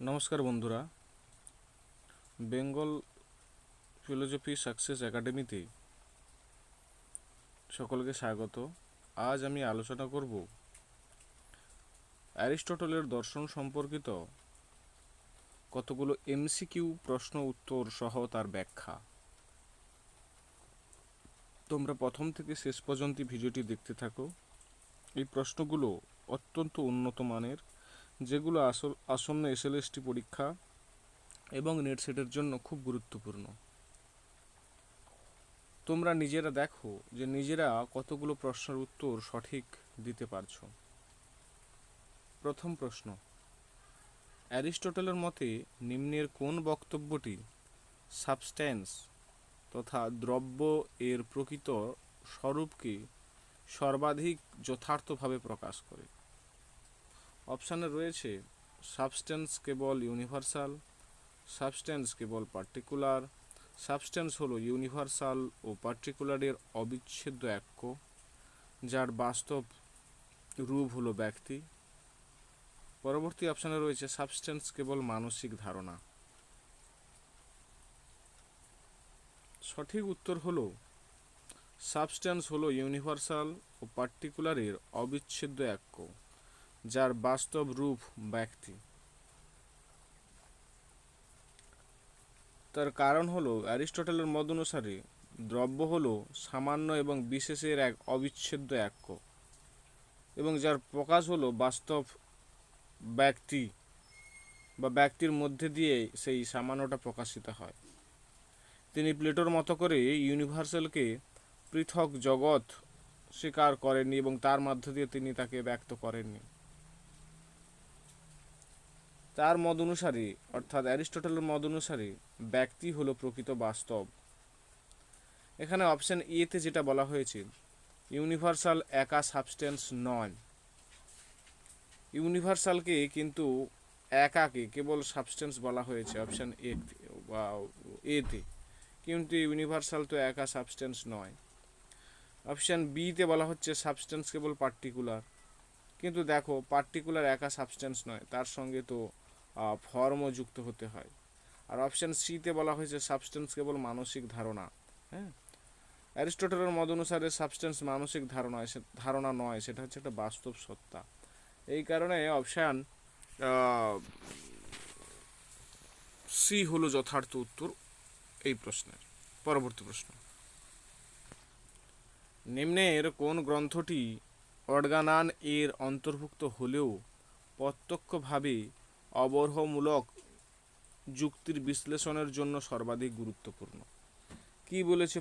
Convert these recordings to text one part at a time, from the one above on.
নমস্কার বন্ধুরা, Bengal philosophy success একাডেমিতে সকলকে স্বাগত। আজ আমি আলোচনা করব অ্যারিস্টটলের দর্শন সম্পর্কিত কতগুলো এমসিকিউ প্রশ্ন উত্তর সহ তার ব্যাখ্যা। তোমরা প্রথম থেকে শেষ পর্যন্ত ভিডিওটি দেখতে থাকো। এই প্রশ্নগুলো অত্যন্ত উন্নত মানের, যেগুলো আসন্ন এসএলএসটি পরীক্ষা এবং নেট সেটের জন্য খুব গুরুত্বপূর্ণ। তোমরা নিজেরা দেখো যে নিজেরা কতগুলো প্রশ্নের উত্তর সঠিক দিতে পারছো। প্রথম প্রশ্ন, অ্যারিস্টটলের মতে নিম্নের কোন বক্তব্যটি সাবস্ট্যান্স তথা দ্রব্য এর প্রকৃত স্বরূপকে সর্বাধিক যথার্থভাবে প্রকাশ করে? অপশানে রয়েছে সাবস্ট্যান্স কেবল ইউনিভার্সাল, সাবস্ট্যান্স কেবল পার্টিকুলার, সাবস্ট্যান্স হলো ইউনিভার্সাল ও পার্টিকুলারের অবিচ্ছেদ্য এক্য, যার বাস্তব রূপ হলো ব্যক্তি। পরবর্তী অপশানে রয়েছে সাবস্ট্যান্স কেবল মানসিক ধারণা। সঠিক উত্তর হলো সাবস্ট্যান্স হলো ইউনিভার্সাল ও পার্টিকুলারের অবিচ্ছেদ্য এক্য, যার বাস্তব রূপ ব্যক্তি। তার কারণ হলো অ্যারিস্টটলের মত অনুসারে দ্রব্য হলো সামান্য এবং বিশেষের এক অবিচ্ছেদ্য এক্য, এবং যার প্রকাশ হলো বাস্তব ব্যক্তি বা ব্যক্তির মধ্যে দিয়ে সেই সামান্যটা প্রকাশিত হয়। তিনি প্লেটোর মতো করে ইউনিভার্সালকে পৃথক জগৎ স্বীকার করেননি এবং তার মধ্য দিয়ে তিনি তাকে ব্যক্ত করেননি। তার মত অনুসারে, অর্থাৎ অ্যারিস্টটলের মত অনুসারে, ব্যক্তি হলো প্রকৃত বাস্তব। এখানে অপশন এতে যেটা বলা হয়েছে, ইউনিভার্সাল একা সাবস্টেন্স নয়। ইউনিভার্সালকে কিন্তু একাকে কেবল সাবস্টেন্স বলা হয়েছে অপশন এতে, কিন্তু ইউনিভার্সাল তো একা সাবস্টেন্স নয়। অপশন বিতে বলা হচ্ছে সাবস্টেন্স কেবল পার্টিকুলার, কিন্তু দেখো পার্টিকুলার একা সাবস্টেন্স নয়, তার সঙ্গে তো ফর্মও যুক্ত হতে হয়। আর অপশন সিতে বলা হয়েছে সাবস্টেন্স কেবল মানসিক ধারণা। হ্যাঁ, অ্যারিস্টটলের মত অনুসারে সাবস্টেন্স মানসিক ধারণা নয়, সেটা হচ্ছে একটা বাস্তব সত্তা। এই কারণে অপশান সি হলো যথার্থ উত্তর এই প্রশ্নের। পরবর্তী প্রশ্ন, নিম্নের কোন গ্রন্থটি অর্গানান এর অন্তর্ভুক্ত হলেও প্রত্যক্ষভাবে অবরহমূলক যুক্তির বিশ্লেষণের জন্য সর্বাধিক গুরুত্বপূর্ণ? কি বলেছে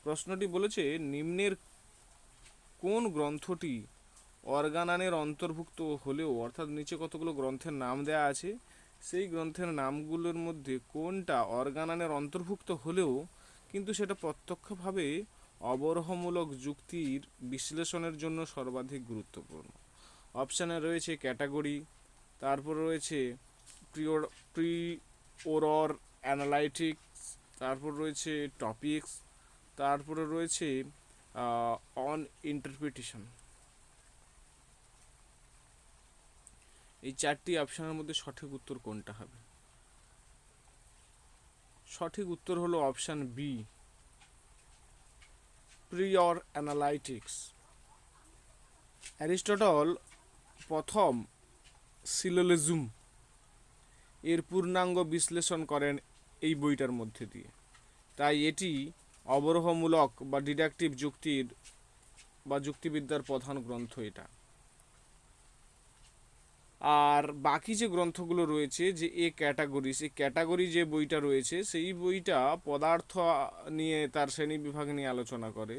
প্রশ্নটি বলেছে নিম্নের কোন গ্রন্থটি অর্গানানের অন্তর্ভুক্ত হলেও, অর্থাৎ নিচে কতগুলো গ্রন্থের নাম দেয়া আছে, সেই গ্রন্থের নামগুলোর মধ্যে কোনটা অর্গানানের অন্তর্ভুক্ত হলেও কিন্তু সেটা প্রত্যক্ষভাবে অবরহমূলক যুক্তির বিশ্লেষণের জন্য সর্বাধিক গুরুত্বপূর্ণ। অপশানে রয়েছে ক্যাটাগরি, তারপর রয়েছে প্রিওরর অ্যানালাইটিক্স, তারপর রয়েছে টপিকস, তারপরে রয়েছে অন ইন্টারপ্রিটেশন। এই চারটি অপশানের মধ্যে সঠিক উত্তর কোনটা হবে? সঠিক উত্তর হলো অপশান বি, প্রিয়র অ্যানালাইটিক্স। অ্যারিস্টটল প্রথম সিলোজিজম এর পূর্ণাঙ্গ বিশ্লেষণ করেন এই বইটার মধ্যে দিয়ে, তাই এটি অবরহমূলক বা ডিডাকটিভ যুক্তির বা যুক্তিবিদ্যার প্রধান গ্রন্থ এটা। আর বাকি যে গ্রন্থগুলো রয়েছে, যে এ ক্যাটাগরি, সেই ক্যাটাগরি যে বইটা রয়েছে, সেই বইটা পদার্থ নিয়ে তার শ্রেণী বিভাগ নিয়ে আলোচনা করে।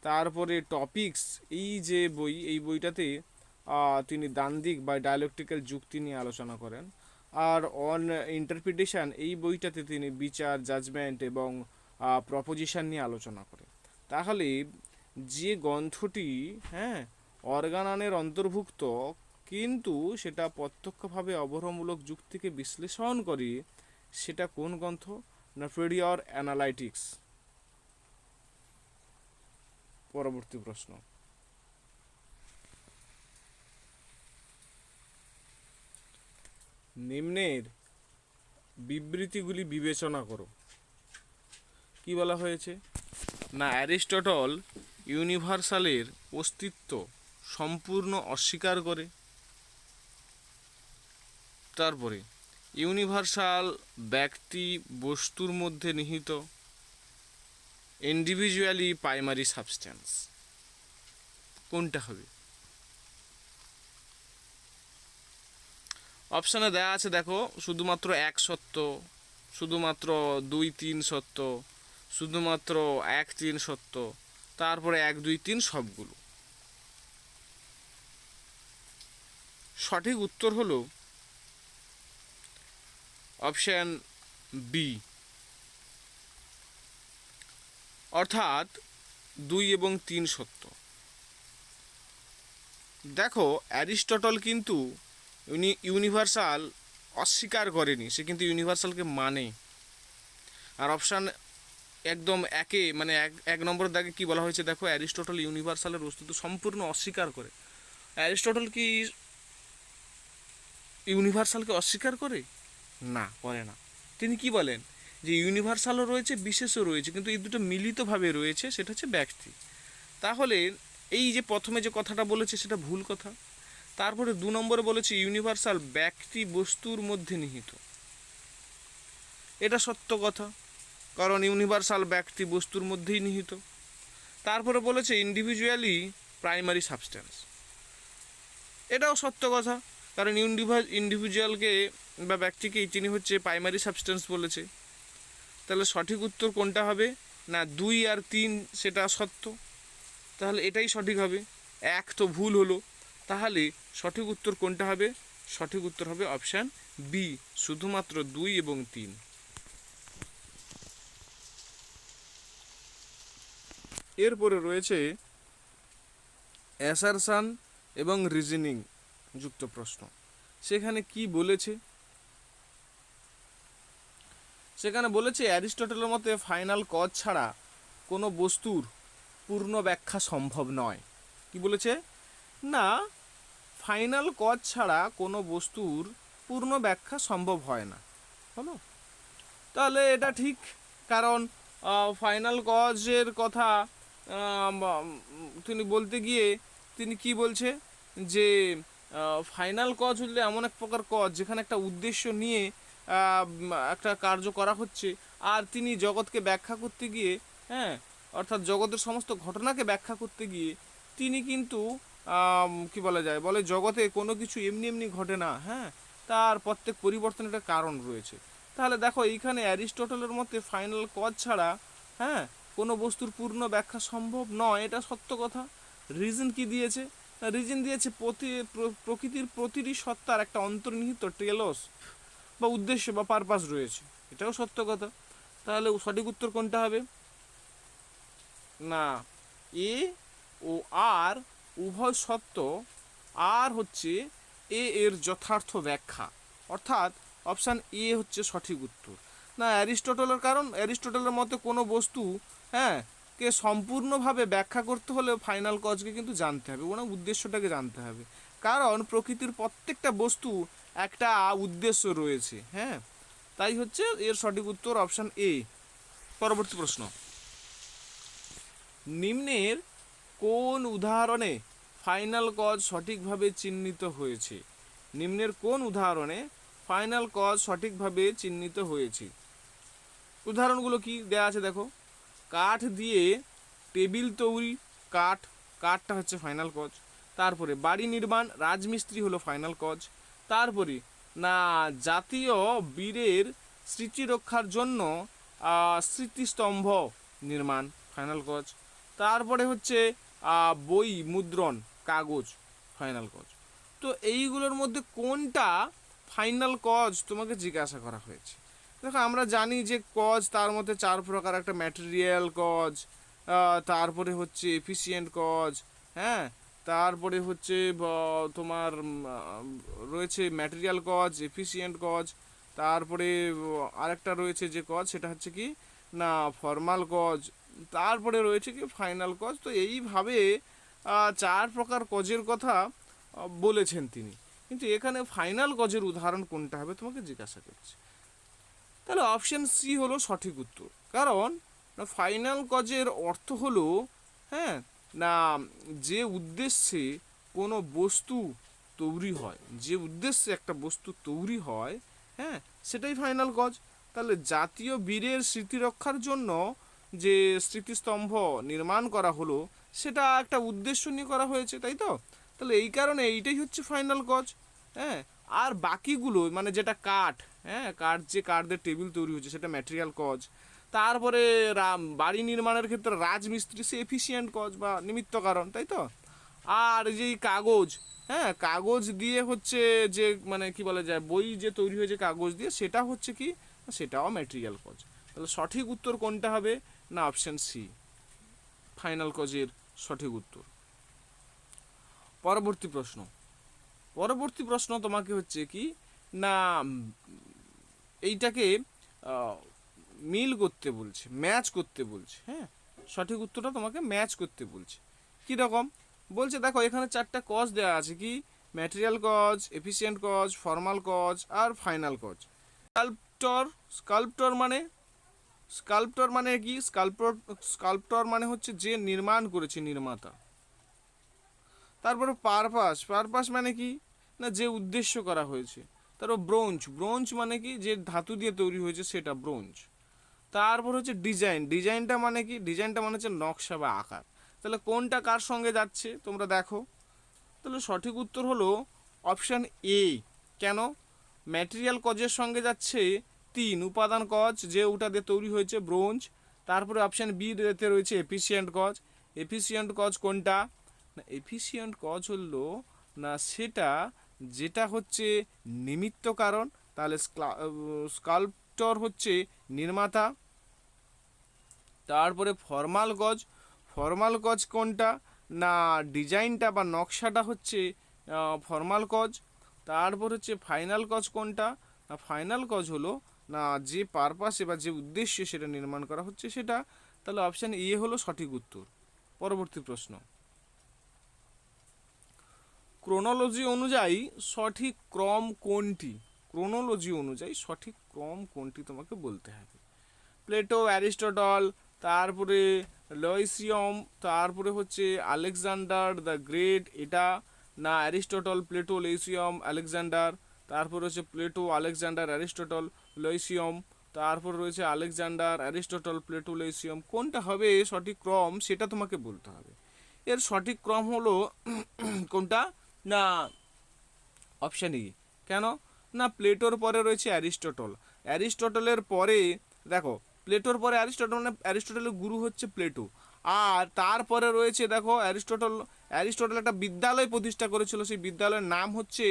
তারপরে টপিকস, এই যে বই, এই বইটাতে তিনি দ্বান্দ্বিক বা ডায়ালেকটিক্যাল যুক্তি নিয়ে আলোচনা করেন। আর অন ইন্টারপ্রিটেশন, এই বইটাতে তিনি বিচার, জাজমেন্ট এবং প্রপোজিশন নিয়ে আলোচনা করেন। তাহলে যে গ্রন্থটি অর্গানানের অন্তর্ভুক্ত কিন্তু সেটা প্রত্যক্ষভাবে অবরহমূলক যুক্তিকে বিশ্লেষণ করে, সেটা কোন গ্রন্থ? না প্রিয়র অ্যানালাইটিক্স। পরবর্তী প্রশ্ন, নিম্নের বিবৃতিগুলি বিবেচনা করো। কি বলা হয়েছে না, অ্যারিস্টটল ইউনিভার্সালের অস্তিত্ব সম্পূর্ণ অস্বীকার করে। তারপরে ইউনিভার্সাল ব্যক্তি বস্তুর মধ্যে নিহিত, ইন্ডিভিজুয়ালি প্রাইমারি সাবস্ট্যান্স। কোনটা হবে? অপশানে দেওয়া আছে দেখো, শুধুমাত্র এক সত্য, শুধুমাত্র 2, 3 সত্য, শুধুমাত্র 1, 3 সত্য, তারপরে 1, 2, 3 সবগুলো। সঠিক উত্তর হলো অপশান বি, অর্থাৎ 2 এবং 3 সত্য। দেখো অ্যারিস্টটল কিন্তু ইউনিভার্সাল অস্বীকার করেনি, সে কিন্তু ইউনিভার্সালকে মানে। আর অপশান একদম এক নম্বর দাগে কি বলা হয়েছে দেখো, অ্যারিস্টটল ইউনিভার্সালের অস্তিত্ব সম্পূর্ণ অস্বীকার করে। অ্যারিস্টটল কি ইউনিভার্সালকে অস্বীকার করে? না, করে না। তিনি কি বলেন যে ইউনিভার্সালও রয়েছে, বিশেষও রয়েছে, কিন্তু এই দুটো মিলিতভাবে রয়েছে, সেটা হচ্ছে ব্যক্তি। তাহলে এই যে প্রথমে যে কথাটা বলেছে সেটা ভুল কথা। তারপরে 2 নম্বরে বলেছে ইউনিভার্সাল ব্যক্তি বস্তুর মধ্যে নিহিত, এটা সত্য কথা, কারণ ইউনিভার্সাল ব্যক্তি বস্তুর মধ্যেই নিহিত। তারপরে বলেছে ইন্ডিভিজুয়ালি প্রাইমারি সাবস্ট্যান্স, এটাও সত্য কথা, কারণ ইন্ডিভিজুয়ালকে বা ব্যক্তিকেই তিনি হচ্ছে প্রাইমারি সাবস্ট্যান্স বলেছে। তাহলে সঠিক উত্তর কোনটা হবে না, 2 আর 3 সেটা সত্য, তাহলে এটাই সঠিক হবে। 1 তো ভুল হলো, তাহলে সঠিক উত্তর কোনটা হবে? সঠিক উত্তর হবে অপশান বি, শুধুমাত্র 2 এবং 3। এরপরে রয়েছে অ্যাসারশন এবং রিজনিং যুক্ত প্রশ্ন। সেখানে কি বলেছে? সেখানে বলেছে অ্যারিস্টটলের মতে ফাইনাল কজ ছাড়া কোনো বস্তুর পূর্ণ ব্যাখ্যা সম্ভব নয়। কি বলেছে না, ফাইনাল কজ ছাড়া কোনো বস্তুর পূর্ণ ব্যাখ্যা সম্ভব হয় না। হলো, তাহলে এটা ঠিক, কারণ ফাইনাল কজের কথা তিনি বলতে গিয়ে তিনি কি বলছে যে ফাইনাল কজ হলে এমন এক প্রকার কজ যেখানে একটা উদ্দেশ্য নিয়ে একটা কার্য করা হচ্ছে, আর তিনি জগৎকে ব্যাখ্যা করতে গিয়ে, হ্যাঁ, অর্থাৎ জগতের সমস্ত ঘটনাকে ব্যাখ্যা করতে গিয়ে তিনি কিন্তু কি বলা যায়, বলে জগতে কোনো কিছু এমনি এমনি ঘটে না, হ্যাঁ, তার প্রত্যেক পরিবর্তনের একটা কারণ রয়েছে। তাহলে দেখো এইখানে অ্যারিস্টটলের মতে ফাইনাল কজ ছাড়া, হ্যাঁ, কোনো বস্তুর পূর্ণ ব্যাখ্যা সম্ভব নয়, এটা সত্য কথা। রিজন কি দিয়েছে? রিজন দিয়েছে প্রকৃতির প্রতিটি সত্তার একটা অন্তর্নিহিত টেলস বা উদ্দেশ্য বা পারপাস রয়েছে, এটাও সত্য কথা। তাহলে সঠিক উত্তর কোনটা হবে না, এ ও আর উভয় সত্য, আর হচ্ছে এ এর যথার্থ ব্যাখ্যা, অর্থাৎ অপশান এ হচ্ছে সঠিক উত্তর। না অ্যারিস্টটলের, কারণ অ্যারিস্টটলের মতে কোনো বস্তু, হ্যাঁ, কে সম্পূর্ণভাবে ব্যাখ্যা করতে হলে ফাইনাল কজকে কিন্তু জানতে হবে, ওনার উদ্দেশ্যটাকে জানতে হবে, কারণ প্রকৃতির প্রত্যেকটা বস্তু একটা উদ্দেশ্য রয়েছে, হ্যাঁ, তাই হচ্ছে এর সঠিক উত্তর অপশান এ। পরবর্তী প্রশ্ন, নিম্নের কোন উদাহরণে ফাইনাল কজ সঠিকভাবে চিহ্নিত হয়েছে? নিম্নের কোন উদাহরণে ফাইনাল কজ সঠিকভাবে চিহ্নিত হয়েছে? উদাহরণগুলো কি দেয়া আছে দেখো, কাঠ দিয়ে টেবিল তৈরি, কাঠটা হচ্ছে ফাইনাল কজ। তারপরে বাড়ি নির্মাণ, রাজমিস্ত্রি হলো ফাইনাল কজ। তারপরে না জাতীয় বীরের স্মৃতি রক্ষার জন্য স্মৃতিস্তম্ভ নির্মাণ, ফাইনাল কজ। তারপরে হচ্ছে বই মুদ্রণ, কাগজ, ফাইনাল কজ। তো এইগুলোর মধ্যে কোনটা ফাইনাল কজ তোমাকে জিজ্ঞাসা করা হয়েছে? দেখো আমরা জানি যে কজ তার মধ্যে 4 প্রকার, একটা ম্যাটেরিয়াল কজ, তারপরে হচ্ছে এফিসিয়েন্ট কজ, হ্যাঁ, তারপরে হচ্ছে তোমার রয়েছে ম্যাটেরিয়াল কজ, এফিসিয়েন্ট কজ, তারপরে আরেকটা রয়েছে যে কজ সেটা হচ্ছে কি না ফর্মাল কজ, তারপরে রয়েছে কি ফাইনাল কজ। তো এইভাবে 4 প্রকার কজের কথা বলেছেন তিনি। কিন্তু এখানে ফাইনাল কজের উদাহরণ কোনটা হবে তোমাকে জিজ্ঞাসা করছে। তাহলে অপশন সি হলো সঠিক উত্তর। কারণ ফাইনাল কজের অর্থ হলো, হ্যাঁ, না যে উদ্দেশ্যে কোনো বস্তু তৈরি হয়, যে উদ্দেশ্যে একটা বস্তু তৈরি হয়, হ্যাঁ, সেটাই ফাইনাল কজ। তাহলে জাতীয় বীরের স্মৃতি রক্ষার জন্য যে স্মৃতিস্তম্ভ নির্মাণ করা হলো সেটা একটা উদ্দেশ্য নিয়ে করা হয়েছে, তাই তো? তাহলে এই কারণে এইটাই হচ্ছে ফাইনাল কজ। হ্যাঁ, আর বাকিগুলো মানে যেটা কাঠ, হ্যাঁ, যে কাঠ দিয়ে টেবিল তৈরি হচ্ছে সেটা ম্যাটেরিয়াল কজ। তারপরে বাড়ি নির্মাণের ক্ষেত্রে রাজমিস্ত্রি সে এফিসিয়েন্ট কজ বা নিমিত্ত কারণ, তাই তো? আর যেই কাগজ, হ্যাঁ, কাগজ দিয়ে হচ্ছে যে মানে কি বলা যায় বই যে তৈরি হয়েছে কাগজ দিয়ে, সেটা হচ্ছে কি, সেটাও ম্যাটেরিয়াল কজ। তাহলে সঠিক উত্তর কোনটা হবে? না অপশন সি, ফাইনাল কজের সঠিক উত্তর। পরবর্তী প্রশ্ন তোমাকে হচ্ছে কি না এইটাকে মিল করতে বলছে, ম্যাচ করতে বলছে। হ্যাঁ, সঠিক উত্তরটা তোমাকে ম্যাচ করতে বলছে। কীরকম বলছে দেখো, এখানে 4টা কজ দেওয়া আছে, কি material cause, efficient cause, formal cause আর ফাইনাল কজ। স্কাল্পটর মানে কি? স্কাল্পটর মানে হচ্ছে যে নির্মাণ করেছে, নির্মাতা। তারপরে পারপাস মানে কি না যে উদ্দেশ্য করা হয়েছে। তারপর ব্রোঞ্জ মানে কি যে ধাতু দিয়ে তৈরি হয়েছে সেটা ব্রোঞ্জ। তারপর হচ্ছে ডিজাইনটা মানে কি? ডিজাইনটা মানে হচ্ছে নকশা বা আকার। তাহলে কোনটা কার সঙ্গে যাচ্ছে তোমরা দেখো। তাহলে সঠিক উত্তর হলো অপশান এ। কেন? ম্যাটেরিয়াল কজের সঙ্গে যাচ্ছে 3 উপাদান কজ, যে ওটা দিয়ে তৈরি হয়েছে ব্রোঞ্জ। তারপরে অপশান বি তে রয়েছে এফিসিয়েন্ট কজ কোনটা? না এফিসিয়েন্ট কজ হলো না সেটা যেটা হচ্ছে নিমিত্ত কারণ। তাহলে স্কাল্পটর হচ্ছে নির্মাতা। তারপরে ফর্মাল কজ কোনটা? না ডিজাইনটা বা নকশাটা হচ্ছে ফর্মাল কজ। তারপর হচ্ছে ফাইনাল কজ কোনটা? না ফাইনাল কজ হলো না যে পারপাসে বা যে উদ্দেশ্যে সেটা নির্মাণ করা হচ্ছে সেটা। তাহলে অপশান এ হলো সঠিক উত্তর। পরবর্তী প্রশ্ন, ক্রোনোলজি অনুযায়ী সঠিক ক্রম কোনটি? তোমাকে বলতে হবে। প্লেটো, অ্যারিস্টটল, তারপরে লয়েসিয়াম, তারপরে হচ্ছে আলেকজান্ডার দ্য গ্রেট, এটা না অ্যারিস্টটল, প্লেটো, লয়েসিয়াম, আলেকজান্ডার। তারপর হচ্ছে প্লেটো, আলেকজান্ডার, অ্যারিস্টটল, লয়েসিয়াম। তারপর রয়েছে আলেকজান্ডার, অ্যারিস্টটল, প্লেটো, লয়েসিয়াম। কোনটা হবে সঠিক ক্রম সেটা তোমাকে বলতে হবে। এর সঠিক ক্রম হলো কোনটা? না অপশান ই। কেন? না প্লেটোর পরে রয়েছে অ্যারিস্টটলের পরে দেখো, প্লেটোর পরে অ্যারিস্টটলের গুরু হচ্ছে প্লেটো। আর তারপরে রয়েছে দেখো অ্যারিস্টটল একটা বিদ্যালয় প্রতিষ্ঠা করেছিল, সেই বিদ্যালয়ের নাম হচ্ছে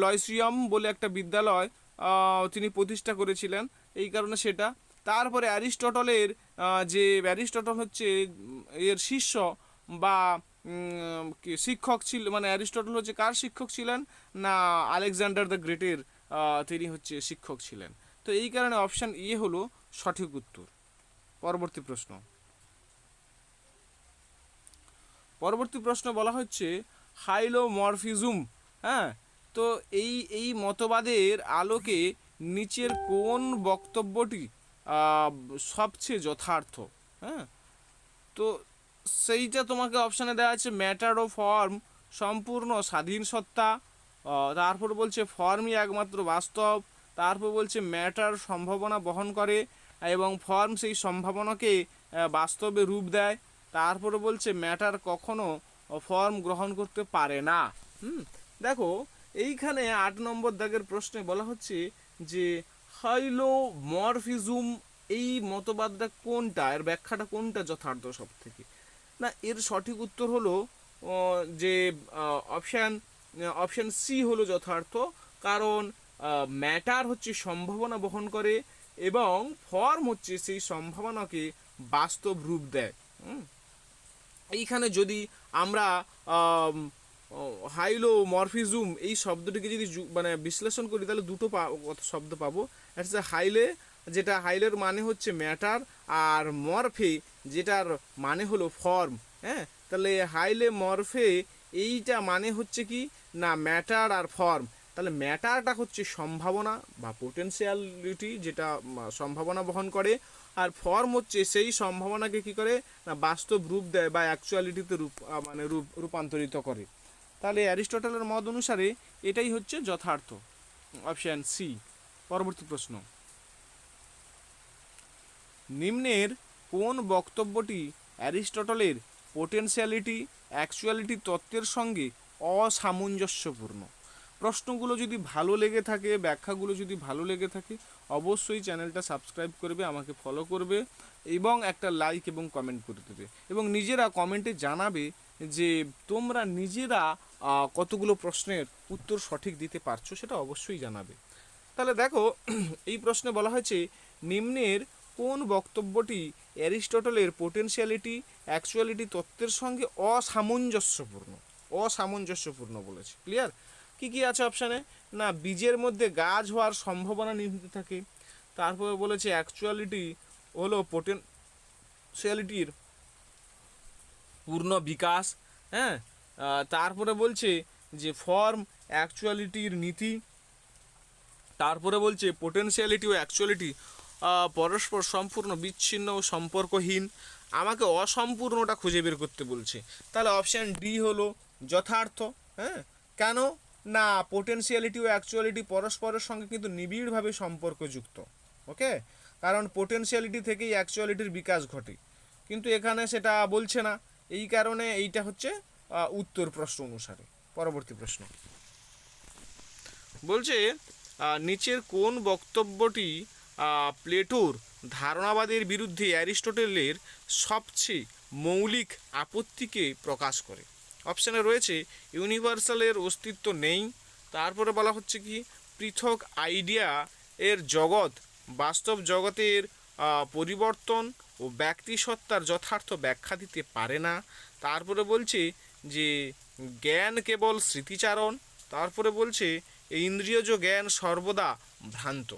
লয়সিয়াম বলে একটা বিদ্যালয় তিনি প্রতিষ্ঠা করেছিলেন, এই কারণে সেটা। তারপরে অ্যারিস্টটল হচ্ছে এর শিষ্য বা শিক্ষক ছিল, মানে অ্যারিস্টটল হচ্ছে কার শিক্ষক ছিলেন? না আলেকজান্ডার দ্য গ্রেটের তিনি হচ্ছে শিক্ষক ছিলেন। তো এই কারণে অপশান ই হলো সঠিক উত্তর। পরবর্তী প্রশ্ন বলা হচ্ছে হাইলোমরফিজম। হ্যাঁ, তো এই মতবাদের আলোকে নিচের কোন বক্তব্যটি সবচেয়ে যথার্থ? হ্যাঁ, তো সেইটা তোমাকে অপশানে দেওয়া আছে ম্যাটার ও ফর্ম সম্পূর্ণ স্বাধীন সত্তা। তারপর বলছে ফর্মই একমাত্র বাস্তব। তারপর বলছে ম্যাটার সম্ভাবনা বহন করে এবং ফর্ম সেই সম্ভাবনাকে বাস্তবে রূপ দেয়। তারপরে বলছে ম্যাটার কখনো ফর্ম গ্রহণ করতে পারে না। দেখো এইখানে 8 নম্বর দাগের প্রশ্নে বলা হচ্ছে যে হাইলোমরফিজম এই মতবাদটা কোনটা, এর ব্যাখ্যাটা কোনটা যথার্থ সব থেকে? না এর সঠিক উত্তর হলো যে অপশান সি হলো যথার্থ। কারণ ম্যাটার হচ্ছে সম্ভাবনা বহন করে এবং ফর্ম হচ্ছে সেই সম্ভাবনাকে বাস্তব রূপ দেয়। এইখানে যদি আমরা হাইলোমরফিজম এই শব্দটিকে যদি মানে বিশ্লেষণ করি তাহলে দুটো শব্দ পাবো। একটা হাইলের মানে হচ্ছে ম্যাটার, আর মরফে যেটার মানে হলো ফর্ম। হ্যাঁ, তাহলে হাইলে মরফে এইটা মানে হচ্ছে কি না ম্যাটার আর ফর্ম। তাহলে ম্যাটারটা হচ্ছে সম্ভাবনা বা পোটেনশিয়ালিটি, যেটা সম্ভাবনা বহন করে, আর ফর্ম হচ্ছে সেই সম্ভাবনাকে কি করে না বাস্তব রূপ দেয় বা অ্যাকচুয়ালিটিতে রূপান্তরিত করে। তাহলে অ্যারিস্টটলের মত অনুসারে এটাই হচ্ছে যথার্থ, অপশান সি। পরবর্তী প্রশ্ন, নিম্নের কোন বক্তব্যটি অ্যারিস্টটলের পোটেনশিয়ালিটি অ্যাকচুয়ালিটি তত্ত্বের সঙ্গে অসামঞ্জস্যপূর্ণ? প্রশ্নগুলো যদি ভালো লেগে থাকে, ব্যাখ্যাগুলো যদি ভালো লেগে থাকে, অবশ্যই চ্যানেলটা সাবস্ক্রাইব করবে, আমাকে ফলো করবে এবং একটা লাইক এবং কমেন্ট করে দেবে, এবং নিজেরা কমেন্টে জানাবে যে তোমরা নিজেরা কতগুলো প্রশ্নের উত্তর সঠিক দিতে পারছো, সেটা অবশ্যই জানাবে। তাহলে দেখো, এই প্রশ্নে বলা হয়েছে নিম্নের কোন বক্তব্যটি অ্যারিস্টটলের পোটেনশিয়ালিটি অ্যাকচুয়ালিটি তত্ত্বের সঙ্গে অসামঞ্জস্যপূর্ণ বলেছে। ক্লিয়ার? কি কি আছে অপশানে? না বীজের মধ্যে গাছ হওয়ার সম্ভাবনা নিহিত থাকে, তারপরে বলেছে অ্যাকচুয়ালিটি হলো পোটেনশিয়ালিটির পূর্ণ বিকাশ, হ্যাঁ, তারপরে বলছে যে ফর্ম অ্যাকচুয়ালিটির নীতি, তারপরে বলছে পোটেনশিয়ালিটি ও অ্যাকচুয়ালিটি পরস্পর সম্পূর্ণ বিচ্ছিন্ন ও সম্পর্কহীন। আমাকে অসম্পূর্ণটা খুঁজে বের করতে বলছে। তাহলে অপশান ডি হলো যথার্থ। হ্যাঁ, কেন না পোটেনশিয়ালিটি ও অ্যাকচুয়ালিটি পরস্পরের সঙ্গে কিন্তু নিবিড়ভাবে সম্পর্কযুক্ত। ওকে, কারণ পোটেনশিয়ালিটি থেকেই অ্যাকচুয়ালিটির বিকাশ ঘটে, কিন্তু এখানে সেটা বলছে না, এই কারণে এইটা হচ্ছে উত্তর প্রশ্ন অনুসারে। পরবর্তী প্রশ্ন বলছে নিচের কোন বক্তব্যটি প্লেটোর ধারণাবাদের বিরুদ্ধে অ্যারিস্টটলের সবচেয়ে মৌলিক আপত্তিকে প্রকাশ করে? অপশানে রয়েছে ইউনিভার্সালের অস্তিত্ব নেই, তারপরে বলা হচ্ছে কি পৃথক আইডিয়া এর জগৎ বাস্তব জগতের পরিবর্তন ও ব্যক্তিসত্তার যথার্থ ব্যাখ্যা দিতে পারে না, তারপরে বলছে যে জ্ঞান কেবল স্মৃতিচারণ, তারপরে বলছে ইন্দ্রিয়জ জ্ঞান সর্বদা ভ্রান্ত।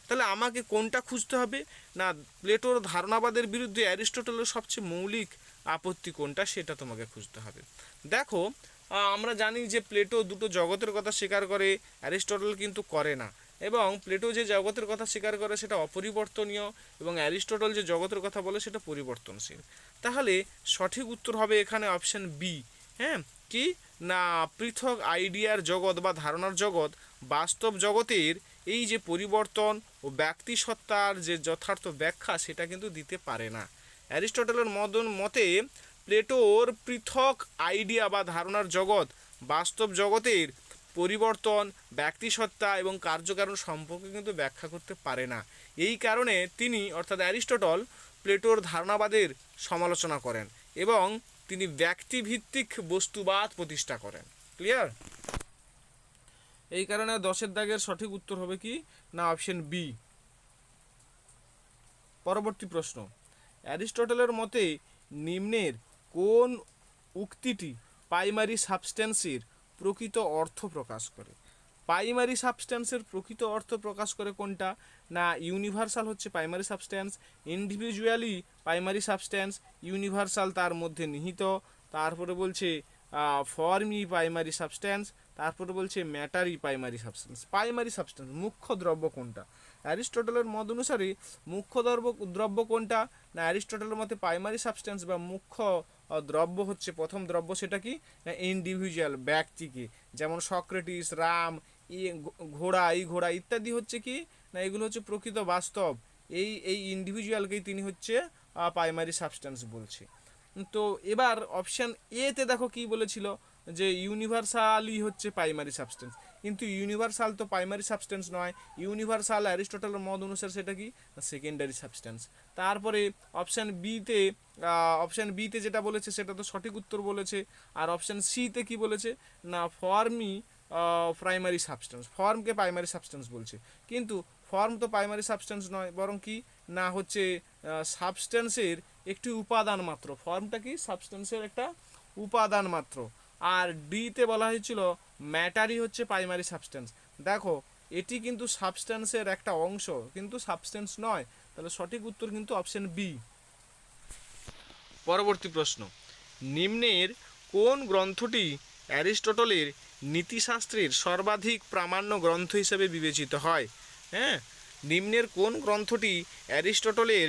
তাহলে আমাকে কোনটা খুঁজতে হবে? না প্লেটোর ধারণাবাদের বিরুদ্ধে অ্যারিস্টটলের সবচেয়ে মৌলিক আপত্তি কোনটা, সেটা তোমাকে খুঁজতে হবে। দেখো, আমরা জানি যে প্লেটো দুটো জগতের কথা স্বীকার করে, অ্যারিস্টটল কিন্তু করে না, এবং প্লেটো যে জগতের কথা স্বীকার করে সেটা অপরিবর্তনীয়, এবং অ্যারিস্টটল যে জগতের কথা বলে সেটা পরিবর্তনশীল। তাহলে সঠিক উত্তর হবে এখানে অপশান বি। হ্যাঁ, কি না পৃথক আইডিয়ার জগৎ বা ধারণার জগৎ বাস্তব জগতের এই যে পরিবর্তন ও ব্যক্তিসত্তার যে যথার্থ ব্যাখ্যা সেটা কিন্তু দিতে পারে না। অ্যারিস্টটলের মতে প্লেটোর পৃথক আইডিয়া বা ধারণার জগৎ বাস্তব জগতের পরিবর্তন ব্যক্তিসত্তা এবং কার্যকারণ সম্পর্কে কিন্তু ব্যাখ্যা করতে পারে না। এই কারণে তিনি অর্থাৎ অ্যারিস্টটল প্লেটোর ধারণাবাদের সমালোচনা করেন এবং তিনি ব্যক্তিভিত্তিক বস্তুবাদ প্রতিষ্ঠা করেন। ক্লিয়ার? এই কারণে 10-এর দাগের সঠিক উত্তর হবে কি না অপশন বি। পরবর্তী প্রশ্ন, অ্যারিস্টটলের মতে নিম্নের কোন উক্তিটি প্রাইমারি সাবস্ট্যান্সের প্রকৃত অর্থ প্রকাশ করে? প্রাইমারি সাবস্ট্যান্সের প্রকৃত অর্থ প্রকাশ করে কোনটা? না ইউনিভার্সাল হচ্ছে primary substance, individually primary substance, universal তার মধ্যে নিহিত, তারপরে বলছে ফর্মই প্রাইমারি সাবস্ট্যান্স, তারপরে বলছে ম্যাটারই প্রাইমারি সাবস্ট্যান্স। প্রাইমারি সাবস্ট্যান্স মুখ্য দ্রব্য কোনটা? অ্যারিস্টটলের মত অনুসারে মুখ্য দ্রব্য কোনটা? না অ্যারিস্টটলের মতে প্রাইমারি সাবস্ট্যান্স বা মুখ্য দ্রব্য হচ্ছে প্রথম দ্রব্য, সেটা কি না ইন্ডিভিজুয়াল ব্যক্তিকে, যেমন সক্রেটিস, রাম, ঘোড়া ইত্যাদি হচ্ছে কি না এগুলো হচ্ছে প্রকৃত বাস্তব, এই ইন্ডিভিজুয়ালকেই তিনি হচ্ছে প্রাইমারি সাবস্ট্যান্স বলছে। তো এবার অপশান এতে দেখো কি বলেছিল যে ইউনিভার্সালই হচ্ছে প্রাইমারি সাবস্টেন্স, কিন্তু ইউনিভার্সাল তো প্রাইমারি সাবস্টেন্স নয়, ইউনিভার্সাল অ্যারিস্টটলের মত অনুসারে সেটা কি সেকেন্ডারি সাবস্টেন্স। তারপরে অপশান বিতে যেটা বলেছে সেটা তো সঠিক উত্তর বলেছে, আর অপশান সিতে কি বলেছে না ফর্মই প্রাইমারি সাবস্টেন্স, ফর্মকে প্রাইমারি সাবস্টেন্স বলছে, কিন্তু ফর্ম তো প্রাইমারি সাবস্টেন্স নয়, বরং কি না হচ্ছে সাবস্টেন্সের একটি উপাদান মাত্র। ফর্মটা কি সাবস্টেন্সের একটা উপাদান মাত্র। আর ডিতে বলা হয়েছিল ম্যাটারই হচ্ছে প্রাইমারি সাবস্টেন্স। দেখো এটি কিন্তু সাবস্টেন্সের একটা অংশ, কিন্তু সাবস্টেন্স নয়, তাহলে সঠিক উত্তর কিন্তু অপশন বি। পরবর্তী প্রশ্ন, নিম্নের কোন গ্রন্থটি অ্যারিস্টটলের নীতিশাস্ত্রের সর্বাধিক প্রামাণ্য গ্রন্থ হিসেবে বিবেচিত হয়? হ্যাঁ, নিম্নের কোন গ্রন্থটি অ্যারিস্টটলের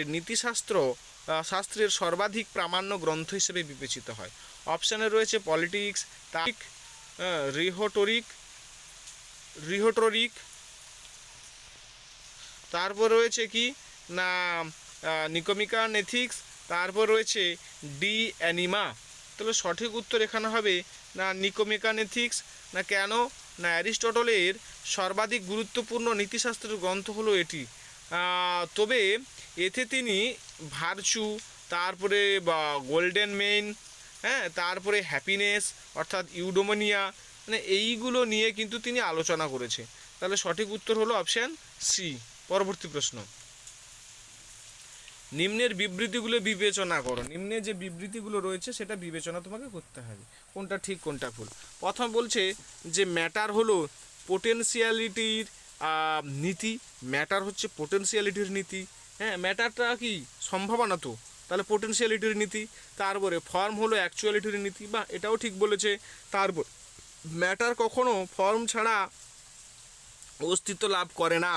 শাস্ত্রের সর্বাধিক প্রামাণ্য গ্রন্থ হিসেবে বিবেচিত হয়? অপশানে রয়েছে পলিটিক্স, তাত্ত্বিক, রিহটোরিক, তারপর রয়েছে কি না নিকোমিকান এথিক্স, তারপর রয়েছে ডি অ্যানিমা। তাহলে সঠিক উত্তর এখানে হবে না নিকোমিকান এথিক্স। না কেন? না অ্যারিস্টটলের সর্বাধিক গুরুত্বপূর্ণ নীতিশাস্ত্রের গ্রন্থ হলো এটি। তবে এতে তিনি ভার্চু, তারপরে গোল্ডেন মেইন, হ্যাঁ, তারপরে হ্যাপিনেস অর্থাৎ ইউডোমোনিয়া, মানে এইগুলো নিয়ে কিন্তু তিনি আলোচনা করেছে। তাহলে সঠিক উত্তর হলো অপশান সি। পরবর্তী প্রশ্ন, নিম্নের বিবৃতিগুলো বিবেচনা করো। নিম্নে যে বিবৃতিগুলো রয়েছে সেটা বিবেচনা তোমাকে করতে হবে, কোনটা ঠিক কোনটা ভুল। প্রথম বলছে যে ম্যাটার হলো পোটেনশিয়ালিটির নীতি। ম্যাটার হচ্ছে পোটেনশিয়ালিটির নীতি। হ্যাঁ, ম্যাটারটা কি সম্ভাবনা, তো তাহলে পোটেনশিয়ালিটির নীতি। তারপরে ফর্ম হলো অ্যাকচুয়ালিটির নীতি, বা এটাও ঠিক বলেছে। তারপর ম্যাটার কখনো ফর্ম ছাড়া অস্তিত্ব লাভ করে না।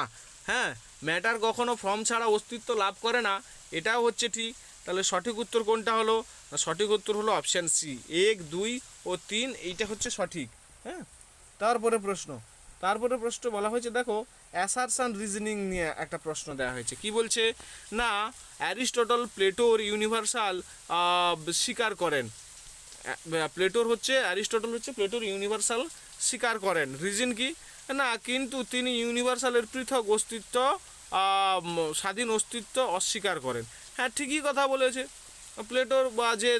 হ্যাঁ, ম্যাটার কখনো ফর্ম ছাড়া অস্তিত্ব লাভ করে না, এটাও হচ্ছে ঠিক। তাহলে সঠিক উত্তর কোনটা হলো? সঠিক উত্তর হলো অপশান সি, 1, 2 ও 3, এইটা হচ্ছে সঠিক। হ্যাঁ, তারপরে প্রশ্ন বলা হয়েছে, দেখো অ্যাসারশন রিজনিং নিয়ে একটা প্রশ্ন দেওয়া হয়েছে। কি বলছে না অ্যারিস্টটল প্লেটোর ইউনিভার্সাল স্বীকার করেন। অ্যারিস্টটল হচ্ছে প্লেটোর ইউনিভার্সাল স্বীকার করেন। রিজন কি না কিন্তু তিনি ইউনিভার্সালের পৃথক অস্তিত্ব, স্বাধীন অস্তিত্ব অস্বীকার করেন। হ্যাঁ, ঠিকই কথা বলেছে। প্লেটোর বা যে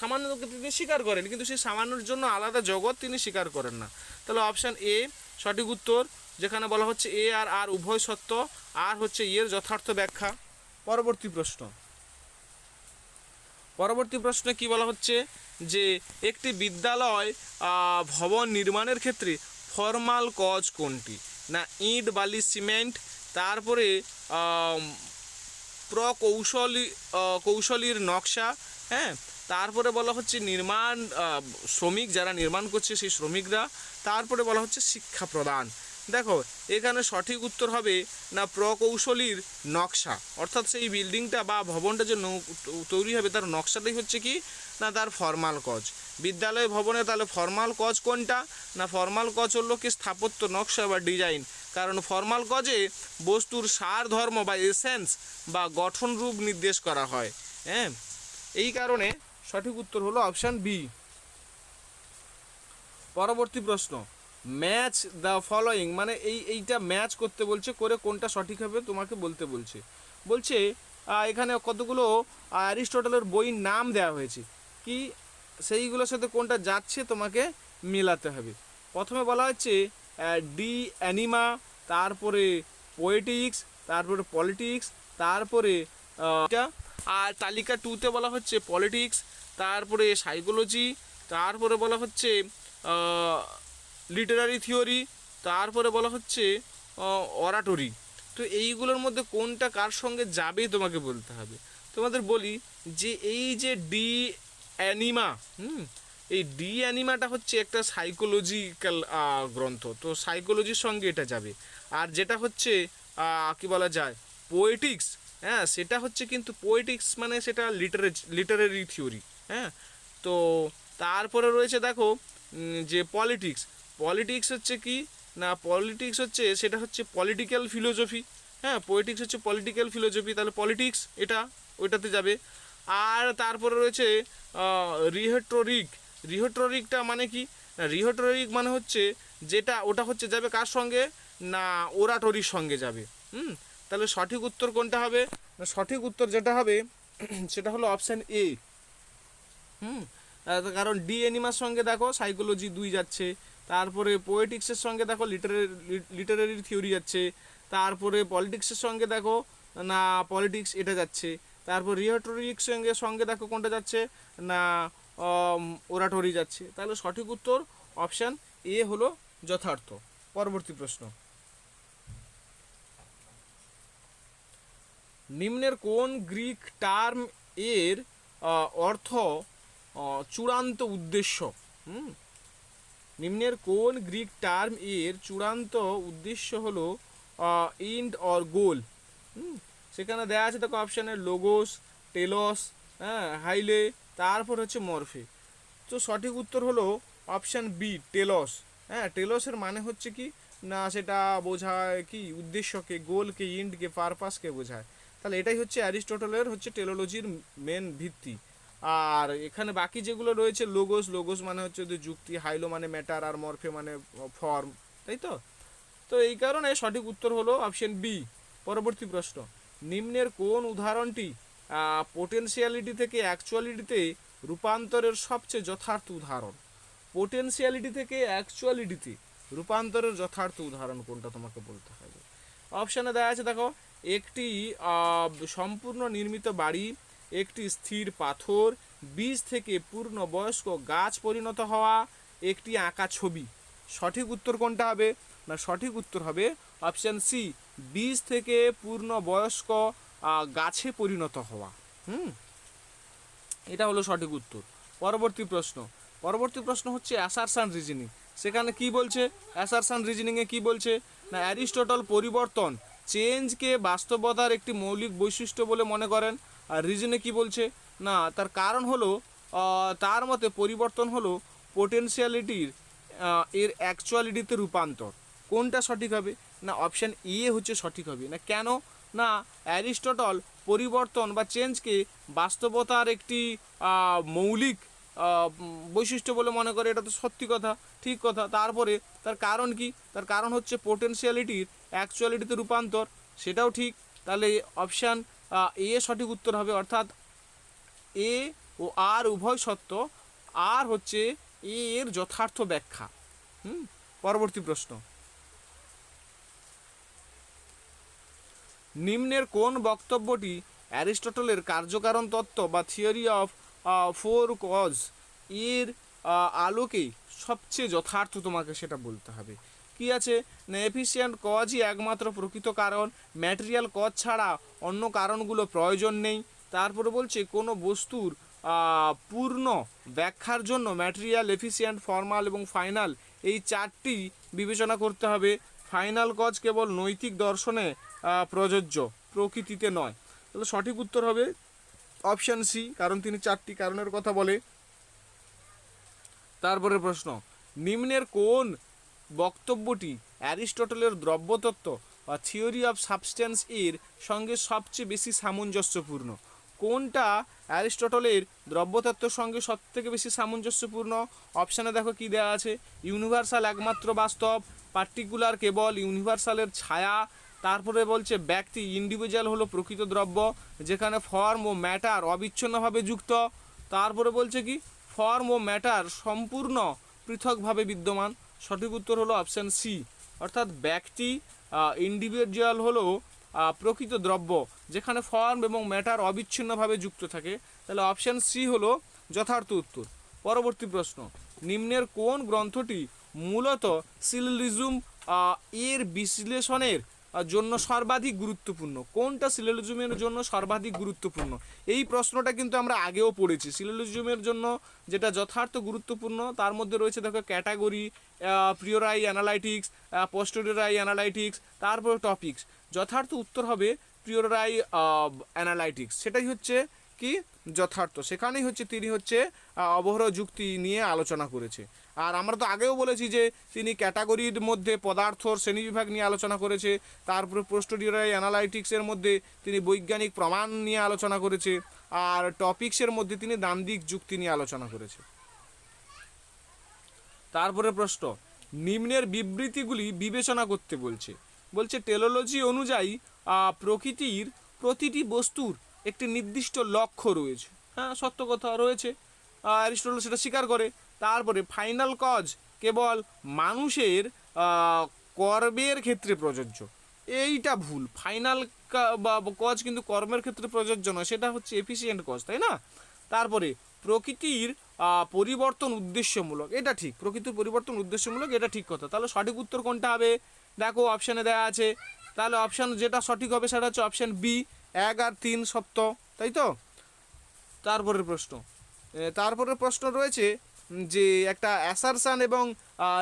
সামান্যকে তিনি স্বীকার করেন, কিন্তু সেই সামান্যর জন্য আলাদা জগৎ তিনি স্বীকার করেন না। তাহলে অপশান এ সঠিক উত্তর, যেখানে বলা হচ্ছে এ আর আর উভয় সত্য, আর হচ্ছে এর যথার্থ ব্যাখ্যা। পরবর্তী প্রশ্নে কি বলা হচ্ছে যে একটি বিদ্যালয় ভবন নির্মাণের ক্ষেত্রে ফর্মাল কজ কোনটি? না ইট, বালি, সিমেন্ট, তারপরে কৌশলীর নকশা, হ্যাঁ, তারপরে বলা হচ্ছে নির্মাণ শ্রমিক, যারা নির্মাণ করছে সেই শ্রমিকরা, তারপরে বলা হচ্ছে শিক্ষা প্রদান। দেখো এখানে সঠিক উত্তর হবে না প্রকৌশলীর নকশা, অর্থাৎ সেই বিল্ডিংটা বা ভবনটা যে তৈরি হবে তার নকশাটাই হচ্ছে কি না তার ফর্মাল কজ। বিদ্যালয় ভবনে তাহলে ফর্মাল কজ কোনটা? না ফর্মাল কজ হলো কি স্থাপত্য নকশা বা ডিজাইন। কারণ ফর্মাল কজে বস্তুর সার ধর্ম বা এসেন্স বা গঠন রূপ নির্দেশ করা হয়। হ্যাঁ, এই কারণে সঠিক উত্তর হলো অপশান বি। পরবর্তী প্রশ্ন, ম্যাচ দ্য ফলোয়িং, মানে এইটা ম্যাচ করতে বলছে, করে কোনটা সঠিক হবে তোমাকে বলতে বলছে এখানে কতগুলো অ্যারিস্টটলের বইয়ের নাম দেওয়া হয়েছে, কি সেইগুলোর সাথে কোনটা যাচ্ছে তোমাকে মেলাতে হবে। প্রথমে বলা হচ্ছে ডি অ্যানিমা, তারপরে পোয়েটিক্স, তারপরে পলিটিক্স, তারপরে এটা, আর তালিকা 2তে বলা হচ্ছে পলিটিক্স, তারপরে সাইকোলজি, তারপরে বলা হচ্ছে লিটারারি থিওরি, তারপরে বলা হচ্ছে অরাটরি। তো এইগুলোর মধ্যে কোনটা কার সঙ্গে যাবে তোমাকে বলতে হবে। তোমাদের বলি যে এই যে ডি অ্যানিমা, এই ডি অ্যানিমাটা হচ্ছে একটা সাইকোলজিক্যাল গ্রন্থ, তো সাইকোলজির সঙ্গে এটা যাবে। আর যেটা হচ্ছে কি বলা যায় পোয়েটিক্স, হ্যাঁ, সেটা হচ্ছে কিন্তু পোয়েটিক্স মানে সেটা লিটারারি থিওরি। হ্যাঁ, তো তারপরে রয়েছে দেখো যে পলিটিক্স হচ্ছে কি না পলিটিক্স হচ্ছে সেটা হচ্ছে পলিটিক্যাল ফিলোসফি। হ্যাঁ, পোয়েটিক্স হচ্ছে পলিটিক্যাল ফিলোসফি, তাহলে পলিটিক্স এটা ওইটাতে যাবে। আর তারপরে রয়েছে রিহেট্রোরিকটা মানে কি না রিহেট্রোরিক মানে হচ্ছে যেটা ওটা হচ্ছে যাবে কার সঙ্গে না ওরাটরির সঙ্গে যাবে। তাহলে সঠিক উত্তর কোনটা হবে? না সঠিক উত্তর যেটা হবে সেটা হলো অপশান এ। কারণ ডি অ্যানিমার সঙ্গে দেখো সাইকোলজি 2 যাচ্ছে, তারপরে পোয়েটিক্সের সঙ্গে দেখো লিটারারি থিওরি যাচ্ছে, তারপরে পলিটিক্সের সঙ্গে দেখো না পলিটিক্স এটা যাচ্ছে, তারপর রিহেটরিক সঙ্গে দেখো কোনটা যাচ্ছে না ওরাটরি যাচ্ছে। তাহলে সঠিক উত্তর অপশান এ হলো যথার্থ। পরবর্তী প্রশ্ন, নিম্নের কোন গ্রিক টার্ম এর অর্থ চূড়ান্ত উদ্দেশ্য? নিম্নের কোন গ্রিক টার্ম এর চূড়ান্ত উদ্দেশ্য হলো ইন্ড অর গোল? সেখানে দেওয়া আছে দেখো অপশানে লোগোস, টেলস, হ্যাঁ, হাইলে, তারপর হচ্ছে মরফে। তো সঠিক উত্তর হলো অপশান বি, টেলস। হ্যাঁ, টেলসের মানে হচ্ছে কি না, সেটা বোঝায় কি উদ্দেশ্যকে, গোলকে, ইন্ডকে, পারপাসকে বোঝায়। তাহলে এটাই হচ্ছে অ্যারিস্টটলের হচ্ছে টেলোলজির মেন ভিত্তি। আর এখানে বাকি যেগুলো রয়েছে, লোগোস, লোগোস মানে হচ্ছে যে যুক্তি, হাইলো মানে ম্যাটার, আর মরফে মানে ফর্ম, তাই তো? তো এই কারণে সঠিক উত্তর হলো অপশন বি। পরবর্তী প্রশ্ন, নিম্নের কোন উদাহরণটি পোটেনশিয়ালিটি থেকে অ্যাকচুয়ালিটিতে রূপান্তরের সবচেয়ে যথার্থ উদাহরণ? পোটেনশিয়ালিটি থেকে অ্যাকচুয়ালিটিতে রূপান্তরের যথার্থ উদাহরণ কোনটা তোমাকে বলতে হবে। অপশানে দেওয়া আছে দেখো, একটি সম্পূর্ণ নির্মিত বাড়ি, একটি স্থির পাথর, বীজ থেকে পূর্ণ বয়স্ক গাছ পরিণত হওয়া, একটি আঁকা ছবি। সঠিক উত্তর কোনটা হবে না, সঠিক উত্তর হবে অপশান সি, বীজ থেকে পূর্ণ বয়স্ক গাছে পরিণত হওয়া। এটা হলো সঠিক উত্তর। পরবর্তী প্রশ্ন, পরবর্তী প্রশ্ন হচ্ছে অ্যাসারশন রিজনিং। সেখানে কি বলছে, অ্যাসারশন রিজনিংয়ে কি বলছে না, অ্যারিস্টটল পরিবর্তন, চেঞ্জকে বাস্তবতার একটি মৌলিক বৈশিষ্ট্য বলে মনে করেন। আর রিজনে কি বলছে না, তার কারণ হলো তার মতে পরিবর্তন হলো পোটেনশিয়ালিটির এর অ্যাকচুয়ালিটিতে রূপান্তর। কোনটা সঠিক হবে না, অপশান এ হচ্ছে সঠিক হবে। না কেন না, অ্যারিস্টটল পরিবর্তন বা চেঞ্জকে বাস্তবতার একটি মৌলিক বৈশিষ্ট্য বলে মনে করে। এটা তো সত্যি কথা, ঠিক কথা। তারপরে তার কারণ কি, তার কারণ হচ্ছে পোটেনশিয়ালিটির অ্যাকচুয়ালিটিতে রূপান্তর, সেটাও ঠিক। তাহলে অপশান এ সঠিক উত্তর হবে, অর্থাৎ এ ও আর উভয় সত্য, আর হচ্ছে এ এর যথার্থ ব্যাখ্যা। পরবর্তী প্রশ্ন, নিম্নের কোন বক্তব্যটি অ্যারিস্টটলের কার্যকারণ তত্ত্ব বা থিওরি অফ ফোর কজ এর আলোকে সবচেয়ে যথার্থ? তোমাকে সেটা বলতে হবে। কি আছে না, এফিসিয়েন্ট কজই একমাত্র প্রকৃত কারণ, ম্যাটেরিয়াল কজ ছাড়া অন্য কারণগুলো প্রয়োজন নেই। তারপরে বলছে কোনো বস্তুর পূর্ণ ব্যাখ্যার জন্য ম্যাটেরিয়াল, এফিসিয়েন্ট, ফর্মাল এবং ফাইনাল এই চারটি বিবেচনা করতে হবে। ফাইনাল কজ কেবল নৈতিক দর্শনে প্রযোজ্য, প্রকৃতিতে নয়। তাহলে সঠিক উত্তর হবে অপশান সি, কারণ তিনি চারটি কারণের কথা বলে। তারপরে প্রশ্ন, নিম্নের কোন বক্তব্যটি অ্যারিস্টটলের দ্রব্যতত্ত্ব বা থিওরি অফ সাবস্টেন্স এর সঙ্গে সবচেয়ে বেশি সামঞ্জস্যপূর্ণ? কোনটা অ্যারিস্টটলের দ্রব্যতত্ত্বের সঙ্গে সবথেকে বেশি সামঞ্জস্যপূর্ণ? অপশানে দেখো কি দেওয়া আছে, ইউনিভার্সাল একমাত্র বাস্তব, পার্টিকুলার কেবল ইউনিভার্সালের ছায়া, তারপরে বলছে ব্যক্তি, ইন্ডিভিজুয়াল হলো প্রকৃত দ্রব্য যেখানে ফর্ম ও ম্যাটার অবিচ্ছিন্নভাবে যুক্ত, তারপরে বলছে কি ফর্ম ও ম্যাটার সম্পূর্ণ পৃথকভাবে বিদ্যমান। সঠিক উত্তর হলো অপশান সি, অর্থাৎ ব্যক্তি, ইন্ডিভিজুয়াল হলো প্রকৃত দ্রব্য যেখানে ফর্ম এবং ম্যাটার অবিচ্ছিন্নভাবে যুক্ত থাকে। তাহলে অপশান সি হলো যথার্থ উত্তর। পরবর্তী প্রশ্ন, নিম্নের কোন গ্রন্থটি মূলত সিলোজিজম এর বিশ্লেষণের জন্য সর্বাধিক গুরুত্বপূর্ণ? কোনটা সিলোজিজমের জন্য সর্বাধিক গুরুত্বপূর্ণ? এই প্রশ্নটা কিন্তু আমরা আগেও পড়েছি। সিলোজিজমের জন্য যেটা যথার্থ গুরুত্বপূর্ণ তার মধ্যে রয়েছে দেখো ক্যাটাগরি, প্রিওরাই অ্যানালাইটিক্স, পোস্টেরিয়রাই অ্যানালাইটিক্স, তারপরে টপিকস। যথার্থ উত্তর হবে প্রিওরাই অ্যানালাইটিক্স, সেটাই হচ্ছে কি যথার্থ। সেখানেই হচ্ছে তিনি হচ্ছে অবহর যুক্তি নিয়ে আলোচনা করেছে। আর আমরা তো আগেও বলেছি যে তিনি ক্যাটাগরির মধ্যে পদার্থর শ্রেণীবিভাগ নিয়ে আলোচনা করেছে, তারপরে পোস্টেরিয়র অ্যানালাইটিক্সের মধ্যে তিনি বৈজ্ঞানিক প্রমাণ নিয়ে আলোচনা করেছে, আর টপিক্সের মধ্যে তিনি দ্বান্দ্বিক যুক্তি নিয়ে আলোচনা করেছে। তারপরে প্রশ্ন, নিম্নের বিবৃতিগুলি বিবেচনা করতে বলছে। বলছে টেলোলজি অনুযায়ী প্রকৃতির প্রতিটি বস্তুর একটি নির্দিষ্ট লক্ষ্য রয়েছে। হ্যাঁ, সত্য কথা রয়েছে, অ্যারিস্টটল সেটা স্বীকার করে। তারপরে ফাইনাল কজ কেবল মানুষের কর্মের ক্ষেত্রে প্রযোজ্য, এইটা ভুল। ফাইনাল কজ কিন্তু কর্মের ক্ষেত্রে প্রযোজ্য নয়, সেটা হচ্ছে এফিসিয়েন্ট কজ, তাই না? তারপরে প্রকৃতির পরিবর্তন উদ্দেশ্যমূলক, এটা ঠিক, প্রকৃতির পরিবর্তন উদ্দেশ্যমূলক, এটা ঠিক কথা। তাহলে সঠিক উত্তর কোনটা হবে দেখো অপশানে দেওয়া আছে। তাহলে অপশান যেটা সঠিক হবে সেটা হচ্ছে অপশান বি, 1 আর 3 সত্য, তাই তো? তারপরের প্রশ্ন রয়েছে যে একটা অ্যাসারশন এবং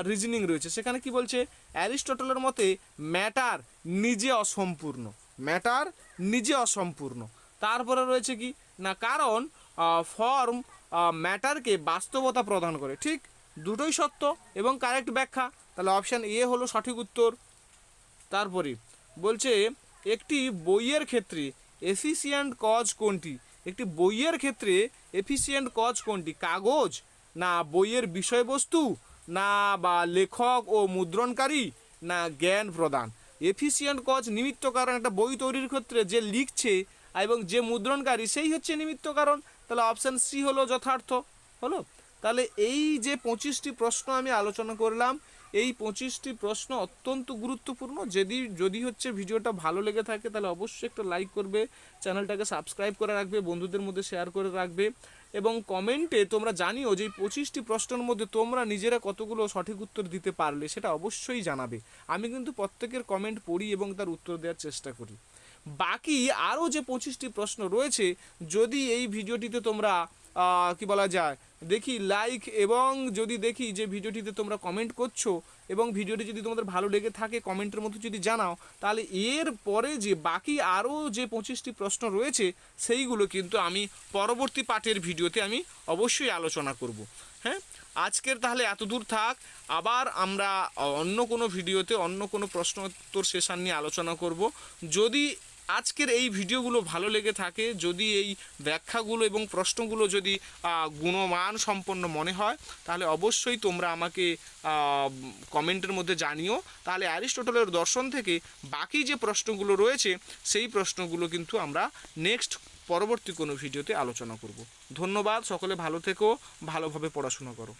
রিজনিং রয়েছে। সেখানে কি বলছে, অ্যারিস্টটলের মতে ম্যাটার নিজে অসম্পূর্ণ, ম্যাটার নিজে অসম্পূর্ণ। তারপরে রয়েছে কি না, কারণ ফর্ম ম্যাটারকে বাস্তবতা প্রদান করে। ঠিক, দুটোই সত্য এবং কারেক্ট ব্যাখ্যা, তাহলে অপশান এ হলো সঠিক উত্তর। তারপরে বলছে একটি বইয়ের ক্ষেত্রে এফিসিয়েন্ট কজ কোনটি, একটি বইয়ের ক্ষেত্রে এফিসিয়েন্ট কজ কোনটি, কাগজ না বইয়ের বিষয়বস্তু না বা লেখক ও মুদ্রণকারী না জ্ঞান প্রদান। এফিসিয়েন্ট কজ নিমিত্ত কারণ, একটা বই তৈরির ক্ষেত্রে যে লিখছে এবং যে মুদ্রণকারী সেই হচ্ছে নিমিত্ত কারণ, তাহলে অপশান সি হলো যথার্থ হলো। তাহলে এই যে 25টি প্রশ্ন আমি আলোচনা করলাম, এই 25টি প্রশ্ন অত্যন্ত গুরুত্বপূর্ণ। যদি হচ্ছে ভিডিওটা ভালো লেগে থাকে তাহলে অবশ্যই একটা লাইক করবে, চ্যানেলটাকে সাবস্ক্রাইব করে রাখবে, বন্ধুদের মধ্যে শেয়ার করে রাখবে এবং কমেন্টে তোমরা জানিও যে এই 25টি প্রশ্নের মধ্যে তোমরা নিজেরা কতগুলো সঠিক উত্তর দিতে পারলে, সেটা অবশ্যই জানাবে। আমি কিন্তু প্রত্যেকের কমেন্ট পড়ি এবং তার উত্তর দেওয়ার চেষ্টা করি। বাকি আরও যে 25টি প্রশ্ন রয়েছে, যদি এই ভিডিওটিতে তোমরা কি বলা যায় দেখি লাইক এবং যদি দেখি যে ভিডিওটিতে তোমরা কমেন্ট করছো এবং ভিডিওটি যদি তোমাদের ভালো লেগে থাকে কমেন্টের মধ্যে যদি জানাও, তাহলে এর পরে যে বাকি আরও যে 25টি প্রশ্ন রয়েছে সেইগুলো কিন্তু আমি পরবর্তী পার্টের ভিডিওতে আমি অবশ্যই আলোচনা করব। হ্যাঁ, আজকের তাহলে এত দূর থাক। আবার আমরা অন্য কোনো ভিডিওতে অন্য কোনো প্রশ্ন উত্তর সেশন নিয়ে আলোচনা করব। যদি আজকের এই ভিডিওগুলো ভালো লেগে থাকে, যদি এই ব্যাখ্যাগুলো এবং প্রশ্নগুলো যদি গুণমান সম্পন্ন মনে হয়, তাহলে অবশ্যই তোমরা আমাকে কমেন্টের মধ্যে জানিও। তাহলে অ্যারিস্টটলের দর্শন থেকে বাকি যে প্রশ্নগুলো রয়েছে সেই প্রশ্নগুলো কিন্তু আমরা নেক্সট পরবর্তী কোনো ভিডিওতে আলোচনা করব। ধন্যবাদ, সকলে ভালো থেকো, ভালোভাবে পড়াশোনা করো।